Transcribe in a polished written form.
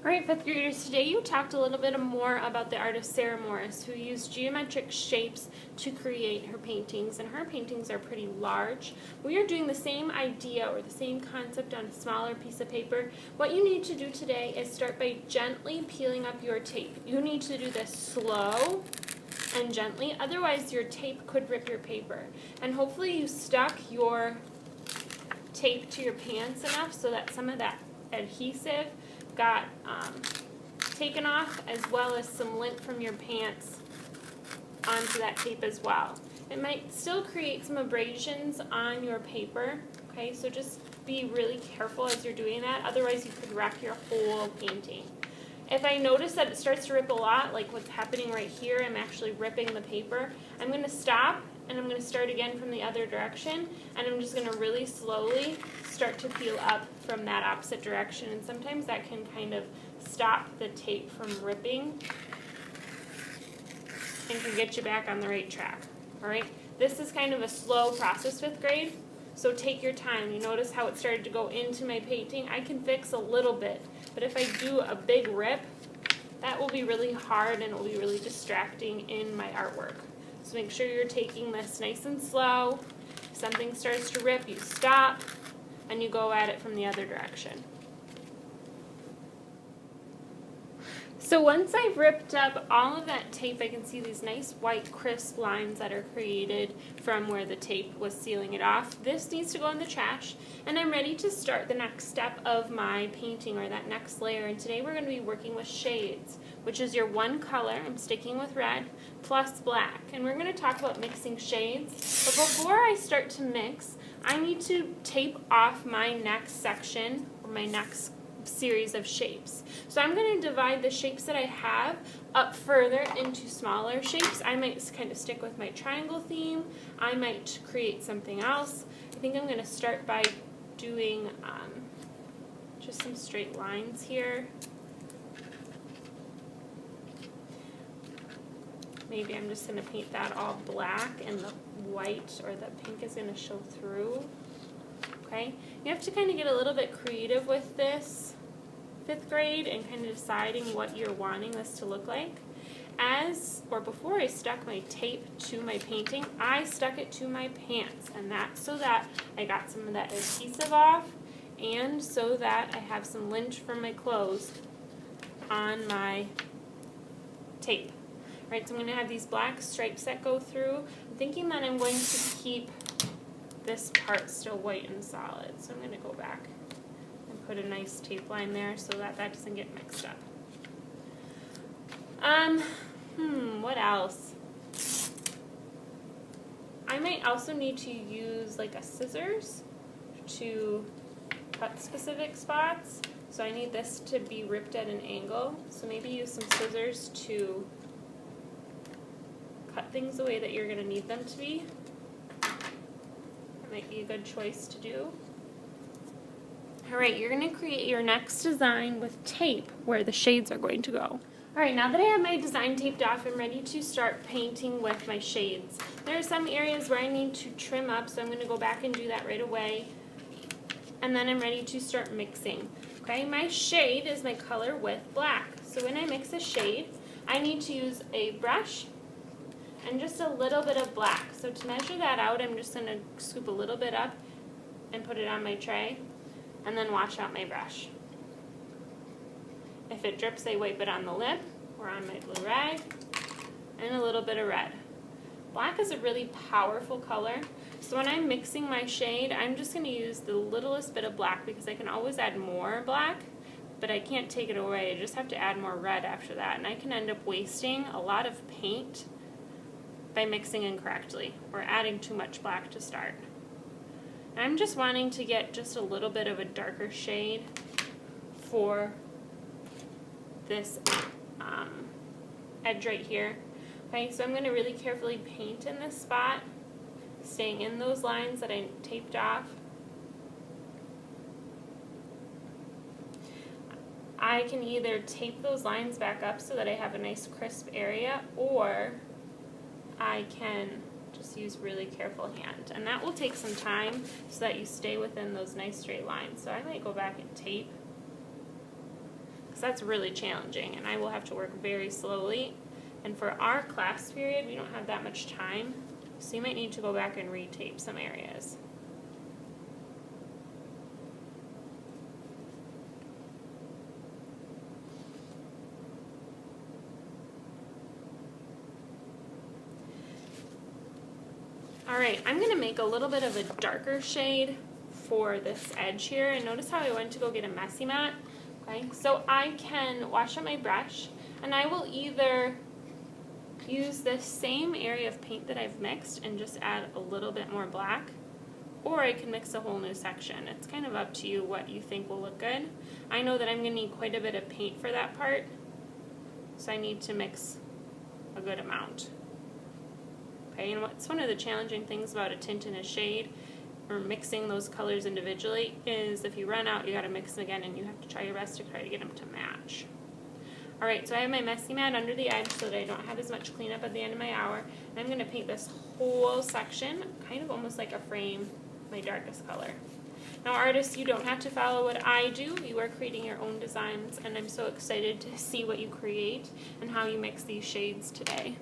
Alright, fifth graders, today you talked a little bit more about the artist Sarah Morris, who used geometric shapes to create her paintings, and her paintings are pretty large. We are doing the same idea or the same concept on a smaller piece of paper. What you need to do today is start by gently peeling up your tape. You need to do this slow and gently, otherwise your tape could rip your paper. And hopefully you stuck your tape to your pants enough so that some of that adhesive got taken off, as well as some lint from your pants onto that tape as well. It might still create some abrasions on your paper, okay, so just be really careful as you're doing that, otherwise you could wreck your whole painting. If I notice that it starts to rip a lot, like what's happening right here, I'm actually ripping the paper, I'm going to stop and I'm going to start again from the other direction, and I'm just going to really slowly start to peel up from that opposite direction, and sometimes that can kind of stop the tape from ripping and can get you back on the right track. Alright, this is kind of a slow process, fifth grade, so take your time. You notice how it started to go into my painting. I can fix a little bit, but if I do a big rip, that will be really hard and it will be really distracting in my artwork. So make sure you're taking this nice and slow. If something starts to rip, you stop and you go at it from the other direction. So once I've ripped up all of that tape, I can see these nice white crisp lines that are created from where the tape was sealing it off. This needs to go in the trash, and I'm ready to start the next step of my painting, or that next layer. And today we're going to be working with shades, which is your one color, I'm sticking with red, plus black. And we're going to talk about mixing shades. But before I start to mix, I need to tape off my next section, or my next series of shapes. So I'm going to divide the shapes that I have up further into smaller shapes. I might kind of stick with my triangle theme. I might create something else. I think I'm going to start by doing just some straight lines here. Maybe I'm just going to paint that all black and the white or the pink is going to show through. Okay, you have to kind of get a little bit creative with this, fifth grade, and kind of deciding what you're wanting this to look like. Before I stuck my tape to my painting, I stuck it to my pants, and that's so that I got some of that adhesive off, and so that I have some lint from my clothes on my tape. Right, so I'm going to have these black stripes that go through. I'm thinking that I'm going to keep this part still white and solid. So I'm going to go back and put a nice tape line there so that that doesn't get mixed up. What else? I might also need to use like a scissors to cut specific spots. So I need this to be ripped at an angle. So maybe use some scissors to cut things the way that you're going to need them to be. Might be a good choice to do. Alright, you're going to create your next design with tape where the shades are going to go. Alright, now that I have my design taped off, I'm ready to start painting with my shades. There are some areas where I need to trim up, so I'm going to go back and do that right away. And then I'm ready to start mixing. Okay, my shade is my color with black. So when I mix a shade, I need to use a brush and just a little bit of black. So to measure that out, I'm just going to scoop a little bit up and put it on my tray, and then wash out my brush. If it drips, I wipe it on the lip or on my blue rag, and a little bit of red. Black is a really powerful color, so when I'm mixing my shade, I'm just going to use the littlest bit of black, because I can always add more black, but I can't take it away. I just have to add more red after that, and I can end up wasting a lot of paint by mixing incorrectly or adding too much black to start. I'm just wanting to get just a little bit of a darker shade for this edge right here. Okay, so I'm going to really carefully paint in this spot, staying in those lines that I taped off. I can either tape those lines back up so that I have a nice crisp area, or I can just use really careful hand. And that will take some time so that you stay within those nice straight lines. So I might go back and tape, because that's really challenging, and I will have to work very slowly. And for our class period, we don't have that much time, so you might need to go back and retape some areas. Alright, I'm going to make a little bit of a darker shade for this edge here, and notice how I went to go get a messy mat. Okay, so I can wash up my brush, and I will either use the same area of paint that I've mixed and just add a little bit more black, or I can mix a whole new section. It's kind of up to you what you think will look good. I know that I'm going to need quite a bit of paint for that part, so I need to mix a good amount. Okay, and what's one of the challenging things about a tint and a shade, or mixing those colors individually, is if you run out, you got to mix them again, and you have to try your best to try to get them to match. Alright, so I have my messy mat under the edge so that I don't have as much cleanup at the end of my hour, and I'm going to paint this whole section, kind of almost like a frame, my darkest color. Now artists, you don't have to follow what I do, you are creating your own designs, and I'm so excited to see what you create and how you mix these shades today.